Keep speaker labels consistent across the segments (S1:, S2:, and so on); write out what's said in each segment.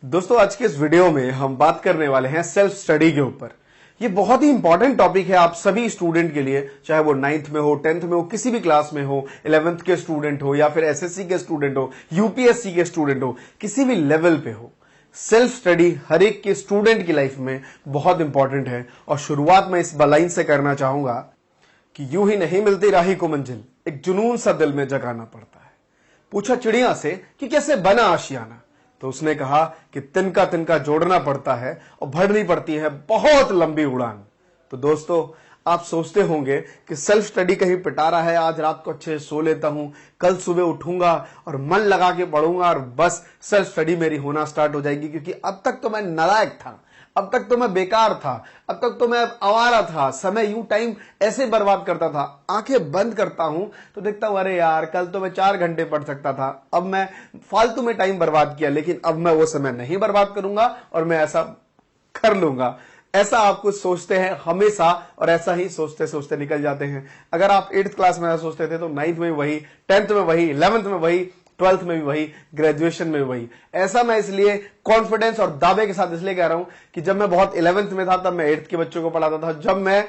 S1: दोस्तों आज के इस वीडियो में हम बात करने वाले हैं सेल्फ स्टडी के ऊपर। ये बहुत ही इंपॉर्टेंट टॉपिक है आप सभी स्टूडेंट के लिए, चाहे वो 9th में हो, 10th में हो, किसी भी क्लास में हो, 11th के स्टूडेंट हो या फिर एसएससी के स्टूडेंट हो, यूपीएससी के स्टूडेंट हो, किसी भी लेवल पे हो। सेल्फ स्टडी हर एक के स्टूडेंट की लाइफ में बहुत इंपॉर्टेंट है। और शुरुआत में इस लाइन से करना चाहूंगा कि यूं ही नहीं मिलती राही को मंजिल, एक जुनून सा दिल में जगाना पड़ता है। पूछा चिड़िया से कि कैसे बना आशियाना, तो उसने कहा कि तिनका तिनका जोड़ना पड़ता है और भरनी पड़ती है बहुत लंबी उड़ान। तो दोस्तों आप सोचते होंगे कि सेल्फ स्टडी कहीं पिटारा है, आज रात को अच्छे से सो लेता हूं, कल सुबह उठूंगा और मन लगा के पढ़ूंगा और बस सेल्फ स्टडी मेरी होना स्टार्ट हो जाएगी, क्योंकि अब तक तो मैं नालायक था, अब तक तो मैं बेकार था, अब तक तो मैं आवारा था, समय यूं टाइम ऐसे बर्बाद करता था। आंखें बंद करता हूं तो देखता हूं अरे यार कल तो मैं 4 घंटे पढ़ सकता था, अब मैं फालतू में टाइम बर्बाद किया, लेकिन अब मैं वो समय नहीं बर्बाद करूंगा और मैं ऐसा कर लूंगा। ऐसा आप कुछ सोचते हैं हमेशा और ऐसा ही सोचते सोचते निकल जाते हैं। अगर आप 8th क्लास में ऐसा सोचते थे तो 9th में वही, 10th में वही, 11th में वही, 12th में भी वही, ग्रेजुएशन में भी वही। ऐसा मैं इसलिए कॉन्फिडेंस और दावे के साथ इसलिए कह रहा हूं कि जब मैं बहुत 11th में था तब मैं 8th के बच्चों को पढ़ाता था, जब मैं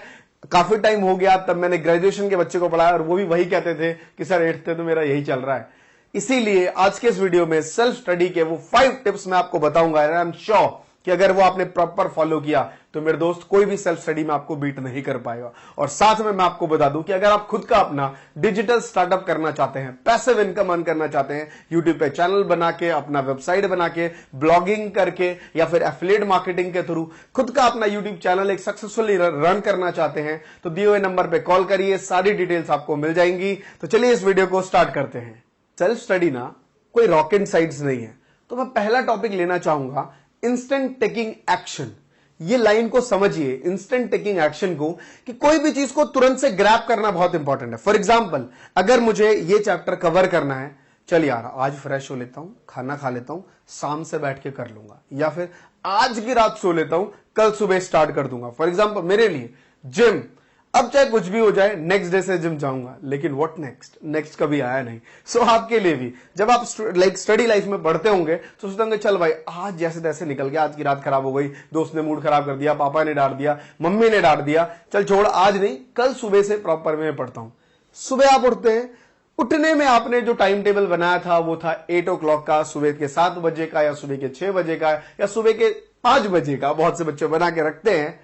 S1: काफी टाइम हो गया तब मैंने ग्रेजुएशन के बच्चे को पढ़ाया और वो भी वही कहते थे कि सर 8th से तो मेरा यही चल रहा है। इसीलिए आज के इस वीडियो में सेल्फ स्टडी के वो 5 टिप्स मैं आपको बताऊंगा। आई एम श्योर कि अगर वो आपने प्रॉपर फॉलो किया तो मेरे दोस्त कोई भी सेल्फ स्टडी में आपको बीट नहीं कर पाएगा। और साथ में मैं आपको बता दूं कि अगर आप खुद का अपना डिजिटल स्टार्टअप करना चाहते हैं, पैसिव इनकम अर्न करना चाहते हैं, यूट्यूब पे चैनल बना के, अपना वेबसाइट बना के, ब्लॉगिंग करके या फिर एफिलिएट मार्केटिंग के थ्रू खुद का अपना यूट्यूब चैनल एक सक्सेसफुली रन करना चाहते हैं, तो दिए हुए नंबर पे कॉल करिए, सारी डिटेल्स आपको मिल जाएंगी। तो चलिए इस वीडियो को स्टार्ट करते हैं। सेल्फ स्टडी ना कोई रॉकेट साइंस नहीं है। तो मैं पहला टॉपिक लेना चाहूंगा इंस्टेंट टेकिंग एक्शन। ये लाइन को समझिए, इंस्टेंट टेकिंग एक्शन को, कि कोई भी चीज को तुरंत से ग्रैब करना बहुत इंपॉर्टेंट है। फॉर एग्जांपल अगर मुझे ये चैप्टर कवर करना है, चल यार आज फ्रेश हो लेता हूं, खाना खा लेता हूं, शाम से बैठ के कर लूंगा, या फिर आज की रात सो लेता हूं, कल सुबह स्टार्ट कर दूंगा। फॉर एग्जांपल मेरे लिए जिम, अब चाहे कुछ भी हो जाए नेक्स्ट डे से जिम जाऊंगा, लेकिन व्हाट नेक्स्ट कभी आया नहीं। सो आपके लिए भी जब आप स्टडी लाइफ में पढ़ते होंगे तो सोचते होंगे चल भाई आज जैसे तैसे निकल गया, आज की रात खराब हो गई, दोस्त ने मूड खराब कर दिया, पापा ने डांट दिया, मम्मी ने डांट दिया, चल छोड़ आज नहीं, कल सुबह से प्रॉपर में पढ़ता हूं। सुबह आप उठते हैं, उठने में आपने जो टाइम टेबल बनाया था वो था 8 o'clock का, सुबह के 7 बजे का, या सुबह के 6 बजे का, या सुबह के 5 बजे का, बहुत से बच्चे बना के रखते हैं।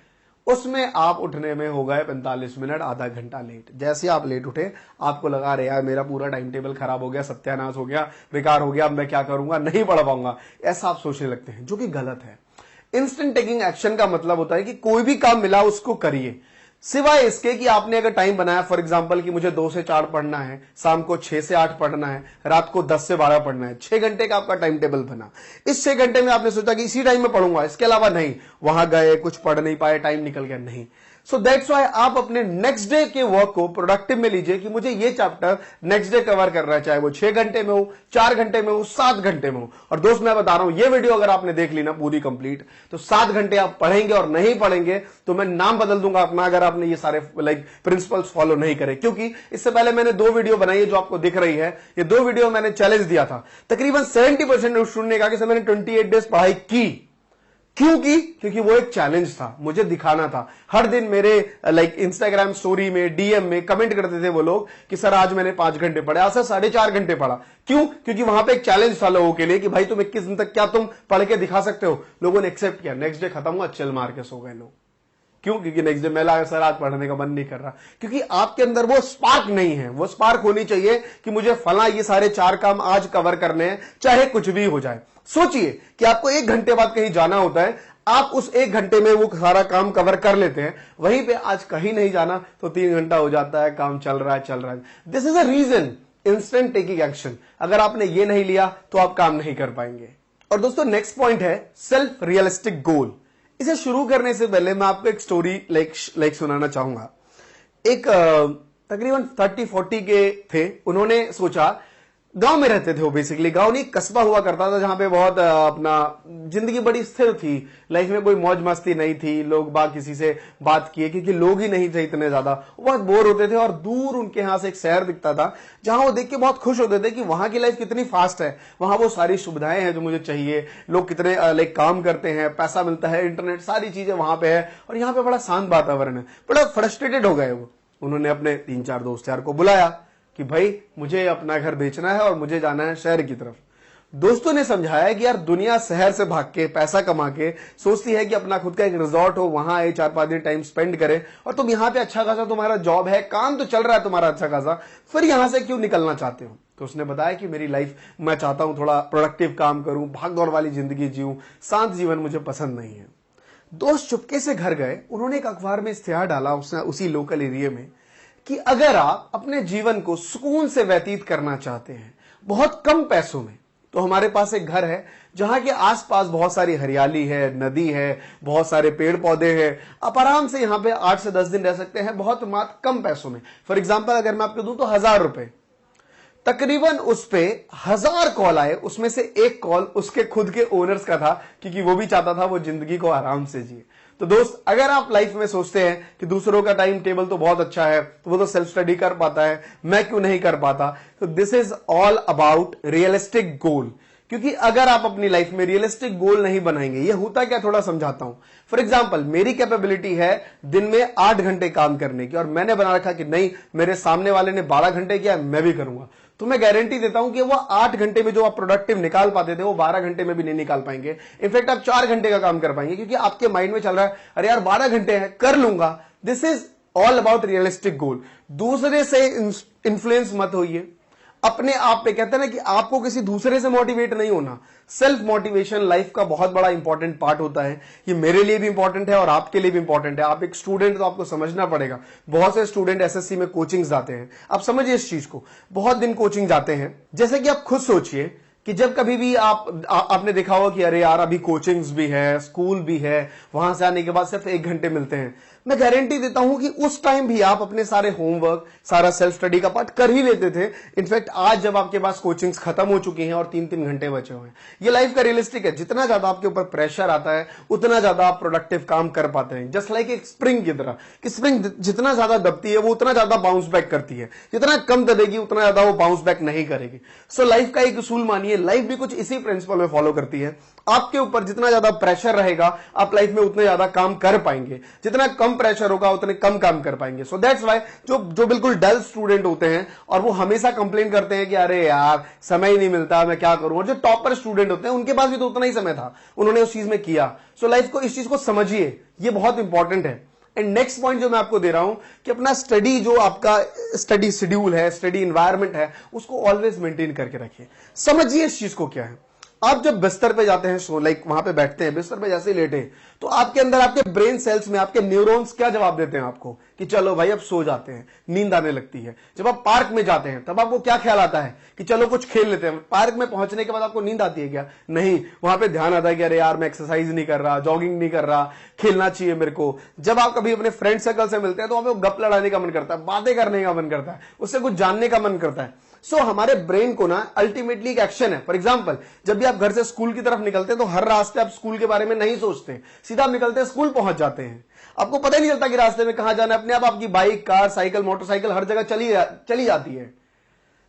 S1: उसमें आप उठने में हो गए 45 मिनट, आधा घंटा लेट। जैसे आप लेट उठे आपको लगा रहे यार मेरा पूरा टाइम टेबल खराब हो गया, सत्यानाश हो गया, बेकार हो गया, अब मैं क्या करूंगा, नहीं पढ़ पाऊंगा, ऐसा आप सोचने लगते हैं, जो कि गलत है। इंस्टेंट टेकिंग एक्शन का मतलब होता है कि कोई भी काम मिला उसको करिए, सिवाय इसके कि आपने अगर टाइम बनाया, फॉर एग्जांपल कि मुझे 2 से 4 पढ़ना है, शाम को 6 से 8 पढ़ना है, रात को 10 से 12 पढ़ना है, 6 घंटे का आपका टाइम टेबल बना। इस 6 घंटे में आपने सोचा कि इसी टाइम में पढ़ूंगा, इसके अलावा नहीं, वहां गए कुछ पढ़ नहीं पाए, टाइम निकल गया, नहीं। सो दैट्स व्हाई आप अपने नेक्स्ट डे के वर्क को प्रोडक्टिव में लीजिए कि मुझे ये चैप्टर नेक्स्ट डे कवर करना है, चाहे वो 6 घंटे में हो, 4 घंटे में हो, 7 घंटे में हो। और दोस्त मैं बता रहा हूं, ये वीडियो अगर आपने देख ली ना पूरी कंप्लीट, तो 7 घंटे आप पढ़ेंगे, और नहीं पढ़ेंगे तो मैं नाम बदल दूंगा अपना, अगर आपने ये सारे प्रिंसिपल्स फॉलो नहीं करे। क्योंकि इससे पहले मैंने 2 वीडियो बनाई है जो आपको दिख रही है, ये 2 वीडियो मैंने चैलेंज दिया था, तकरीबन 70% स्टूडेंट ने कहा कि सर मैंने 28 डेज पढ़ाई की। क्यों की? क्योंकि वो एक चैलेंज था, मुझे दिखाना था। हर दिन मेरे इंस्टाग्राम स्टोरी में, डीएम में कमेंट करते थे वो लोग कि सर आज मैंने 5 घंटे पढ़े, आज सर 4.5 घंटे पढ़ा। क्यों? क्योंकि वहां पे एक चैलेंज था लोगों के लिए कि भाई तुम 21 दिन तक क्या तुम पढ़ के दिखा सकते हो। लोगों ने एक्सेप्ट किया, नेक्स्ट डे खत्म हुआ, चल मार के सो गए लोग। क्यों? क्योंकि नेक्स्ट डे मैं लगा सर आज पढ़ने का मन नहीं कर रहा, क्योंकि आपके अंदर वो स्पार्क नहीं है। वो स्पार्क होनी चाहिए कि मुझे फला ये सारे 4 काम आज कवर करने हैं, चाहे कुछ भी हो जाए। सोचिए कि आपको 1 घंटे बाद कहीं जाना होता है, आप उस 1 घंटे में वो सारा काम कवर कर लेते हैं, वहीं पे आज कहीं नहीं जाना तो 3 घंटा हो जाता है, काम चल रहा है। This is a reason, instant taking action. अगर आपने ये नहीं लिया तो आप काम नहीं कर पाएंगे। और दोस्तों नेक्स्ट पॉइंट है सेल्फ रियलिस्टिक गोल। इसे शुरू करने से पहले मैं आपको एक स्टोरी लाइक सुनाना चाहूंगा। एक तकरीबन 30-40 के थे, उन्होंने सोचा गांव में रहते थे वो, बेसिकली गांव नहीं कस्बा हुआ करता था जहां पे बहुत अपना जिंदगी बड़ी स्थिर थी, लाइफ में कोई मौज मस्ती नहीं थी, लोग बाग किसी से बात किए क्योंकि लोग ही नहीं थे इतने ज्यादा, वो बहुत बोर होते थे। और दूर उनके यहां से एक शहर दिखता था जहां वो देख के बहुत खुश होते थे कि वहां की लाइफ कितनी फास्ट है, वहां वो सारी सुविधाएं हैं जो मुझे चाहिए, लोग कितने लाइक काम करते हैं, पैसा मिलता है, इंटरनेट, सारी चीजें वहां पे है और यहाँ पे बड़ा शांत वातावरण है। बड़ा फ्रस्ट्रेटेड हो गए वो। उन्होंने अपने 3-4 दोस्त यार को बुलाया कि भाई मुझे अपना घर बेचना है और मुझे जाना है शहर की तरफ। दोस्तों ने समझाया कि यार दुनिया शहर से भाग के पैसा कमा के सोचती है कि अपना खुद का एक रिजॉर्ट हो, वहां आए 4-5 दिन टाइम स्पेंड करे, और तुम यहां पे अच्छा खासा तुम्हारा जॉब है, काम तो चल रहा है तुम्हारा अच्छा खासा, फिर यहां से क्यों निकलना चाहते हो? तो उसने बताया कि मेरी लाइफ, मैं चाहता हूं थोड़ा प्रोडक्टिव काम करूं, भाग दौड़ वाली जिंदगी जीऊं, शांत जीवन मुझे पसंद नहीं है। दोस्त चुपके से घर गए, उन्होंने एक अखबार में इश्तिहार डाला उसी लोकल एरिया में कि अगर आप अपने जीवन को सुकून से व्यतीत करना चाहते हैं बहुत कम पैसों में, तो हमारे पास एक घर है जहां के आसपास बहुत सारी हरियाली है, नदी है, बहुत सारे पेड़ पौधे हैं, आप आराम से यहां पे 8 से 10 दिन रह सकते हैं बहुत मात्र कम पैसों में। फॉर एग्जांपल अगर मैं आपको दूं तो 1000 रुपए, तकरीबन उस पे 1000 कॉल आए, उसमें से एक कॉल उसके खुद के ओनर्स का था क्योंकि वो भी चाहता था वो जिंदगी को आराम से जिए। तो दोस्त, अगर आप लाइफ में सोचते हैं कि दूसरों का टाइम टेबल तो बहुत अच्छा है, तो वो तो सेल्फ स्टडी कर पाता है, मैं क्यों नहीं कर पाता, तो this is all about realistic गोल। क्योंकि अगर आप अपनी लाइफ में रियलिस्टिक गोल नहीं बनाएंगे, ये होता क्या थोड़ा समझाता हूं। फॉर एग्जाम्पल, मेरी कैपेबिलिटी है दिन में 8 घंटे काम करने की और मैंने बना रखा कि नहीं, मेरे सामने वाले ने 12 घंटे किया, मैं भी करूंगा, तो मैं गारंटी देता हूं कि वो 8 घंटे में जो आप प्रोडक्टिव निकाल पाते थे वो 12 घंटे में भी नहीं निकाल पाएंगे। इनफैक्ट आप 4 घंटे का काम कर पाएंगे क्योंकि आपके माइंड में चल रहा है अरे यार 12 घंटे हैं, कर लूंगा। This is all about realistic गोल। दूसरे से इन्फ्लुएंस मत होइए, अपने आप पे, कहते हैं ना कि आपको किसी दूसरे से मोटिवेट नहीं होना। सेल्फ मोटिवेशन लाइफ का बहुत बड़ा इंपॉर्टेंट पार्ट होता है। ये मेरे लिए भी इंपॉर्टेंट है और आपके लिए भी इंपॉर्टेंट है। आप एक स्टूडेंट, तो आपको समझना पड़ेगा। बहुत से स्टूडेंट एसएससी में कोचिंग जाते हैं, आप समझिए इस चीज को, बहुत दिन कोचिंग जाते हैं। जैसे कि आप खुद सोचिए कि जब कभी भी आपने देखा होगा कि अरे यार अभी कोचिंग्स भी है, स्कूल भी है, वहां से आने के बाद सिर्फ 1 घंटे मिलते हैं। मैं गारंटी देता हूं कि उस टाइम भी आप अपने सारे होमवर्क, सारा सेल्फ स्टडी का पार्ट कर ही लेते थे। इनफैक्ट आज जब आपके पास कोचिंग्स खत्म हो चुकी हैं और 3-3 घंटे बचे हुए हैं, ये लाइफ का रियलिस्टिक है। जितना ज्यादा आपके ऊपर प्रेशर आता है उतना ज्यादा आप प्रोडक्टिव काम कर पाते हैं। जस्ट लाइक एक स्प्रिंग की तरह, कि स्प्रिंग जितना ज्यादा दबती है वो उतना ज्यादा बाउंस बैक करती है, जितना कम दबेगी उतना ज्यादा वो बाउंस बैक नहीं करेगी। सो लाइफ का एक उसूल मानिए, लाइफ भी कुछ इसी प्रिंसिपल में फॉलो करती है। आपके ऊपर जितना ज्यादा प्रेशर रहेगा आप लाइफ में उतने ज्यादा काम कर पाएंगे, जितना कम प्रेशर होगा उतने कम काम कर पाएंगे। सो दैट्स व्हाई जो बिल्कुल डल स्टूडेंट होते हैं और वो हमेशा कंप्लेन करते हैं कि अरे यार समय ही नहीं मिलता, मैं क्या करूं, और जो टॉपर स्टूडेंट होते हैं उनके पास भी तो उतना ही समय था, उन्होंने उस चीज में किया। सो लाइफ को, इस चीज को समझिए, ये बहुत इंपॉर्टेंट है। एंड नेक्स्ट पॉइंट जो मैं आपको दे रहा हूं कि अपना स्टडी, जो आपका स्टडी शेड्यूल है, स्टडी इन्वायरमेंट है, उसको ऑलवेज मेंटेन करके रखिए। समझिए इस चीज को क्या है। आप जब बिस्तर पे जाते हैं, सो लाइक वहां पे बैठते हैं, बिस्तर पे जैसे ही लेटे, तो आपके अंदर, आपके ब्रेन सेल्स में, आपके न्यूरॉन्स क्या जवाब देते हैं आपको कि चलो भाई अब सो जाते हैं, नींद आने लगती है। जब आप पार्क में जाते हैं तब आपको क्या ख्याल आता है कि चलो कुछ खेल लेते हैं। पार्क में पहुंचने के बाद आपको नींद आती है क्या? नहीं, वहां पे ध्यान आता है कि अरे यार मैं एक्सरसाइज नहीं कर रहा, जॉगिंग नहीं कर रहा, खेलना चाहिए मेरे को। जब आप कभी अपने फ्रेंड सर्कल से मिलते हैं तो आपको गप लड़ाने का मन करता है, बातें करने का मन करता है, उससे कुछ जानने का मन करता है। सो हमारे ब्रेन को ना अल्टीमेटली एक एक्शन है। फॉर एग्जांपल, जब भी आप घर से स्कूल की तरफ निकलते हैं तो हर रास्ते आप स्कूल के बारे में नहीं सोचते, सीधा आप निकलते हैं, स्कूल पहुंच जाते हैं, आपको पता ही नहीं चलता कि रास्ते में कहां जाना है। अपने आप आपकी बाइक, कार, साइकिल, मोटरसाइकिल हर जगह चली जाती है।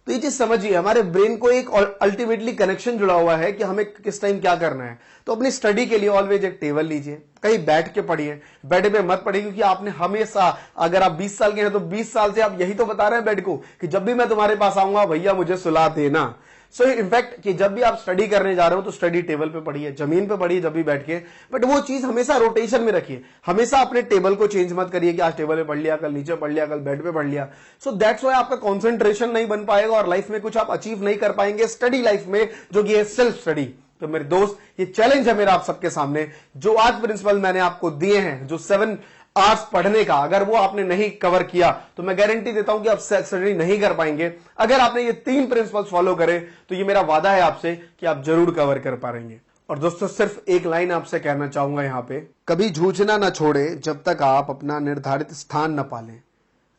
S1: तो ये चीज समझिए, हमारे ब्रेन को एक अल्टीमेटली कनेक्शन जुड़ा हुआ है कि हमें किस टाइम क्या करना है। तो अपनी स्टडी के लिए ऑलवेज एक टेबल लीजिए, कहीं बैठ के पढ़िए, बेड पे मत पढ़िए, क्योंकि आपने हमेशा, अगर आप 20 साल के हैं तो 20 साल से आप यही तो बता रहे हैं बेड को कि जब भी मैं तुम्हारे पास आऊंगा भैया मुझे सुला देना। सो इनफैक्ट कि जब भी आप स्टडी करने जा रहे हो तो स्टडी टेबल पे पढ़िए, जमीन पे पढ़िए जब भी बैठ के, बट वो चीज हमेशा रोटेशन में रखिए। हमेशा अपने टेबल को चेंज मत करिए कि आज टेबल पे पढ़ लिया, कल नीचे पढ़ लिया, कल बेड पे पढ़ लिया। सो दैट्स व्हाई आपका कॉन्सेंट्रेशन नहीं बन पाएगा और लाइफ में कुछ आप अचीव नहीं कर पाएंगे स्टडी लाइफ में, जो कि है सेल्फ स्टडी। तो मेरे दोस्त, ये चैलेंज है मेरा आप सबके सामने, जो आज प्रिंसिपल मैंने आपको दिए हैं, जो 7 आवर्स पढ़ने का, अगर वो आपने नहीं कवर किया तो मैं गारंटी देता हूं कि आप स्टडी नहीं कर पाएंगे। अगर आपने ये 3 प्रिंसिपल्स फॉलो करे तो ये मेरा वादा है आपसे कि आप जरूर कवर कर पाएंगे। और दोस्तों, सिर्फ एक लाइन आपसे कहना चाहूंगा यहां पे, कभी जूझना ना छोड़े जब तक आप अपना निर्धारित स्थान न पालें।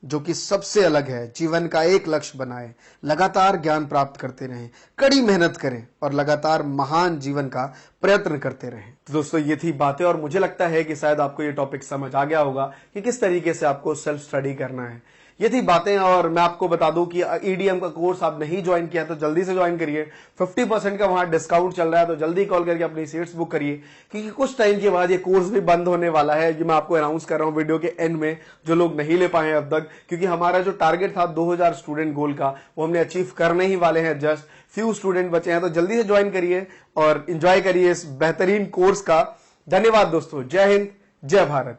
S1: जो कि सबसे अलग है, जीवन का एक लक्ष्य बनाए, लगातार ज्ञान प्राप्त करते रहें, कड़ी मेहनत करें और लगातार महान जीवन का प्रयत्न करते रहें। तो दोस्तों ये थी बातें, और मुझे लगता है कि शायद आपको ये टॉपिक समझ आ गया होगा कि किस तरीके से आपको सेल्फ स्टडी करना है। ये थी बातें, और मैं आपको बता दूं कि ईडीएम का कोर्स आप नहीं ज्वाइन किया तो जल्दी से ज्वाइन करिए। 50% का वहां डिस्काउंट चल रहा है, तो जल्दी कॉल करके अपनी सीट्स बुक करिए, क्योंकि कुछ टाइम के बाद ये कोर्स भी बंद होने वाला है। ये मैं आपको अनाउंस कर रहा हूं वीडियो के एंड में, जो लोग नहीं ले पाए अब तक, क्योंकि हमारा जो टारगेट था 2000 स्टूडेंट गोल का, वो हमने अचीव करने ही वाले हैं। जस्ट फ्यू स्टूडेंट बचे हैं, तो जल्दी से ज्वाइन करिए और एंजॉय करिए इस बेहतरीन कोर्स का। धन्यवाद दोस्तों। जय हिंद, जय भारत।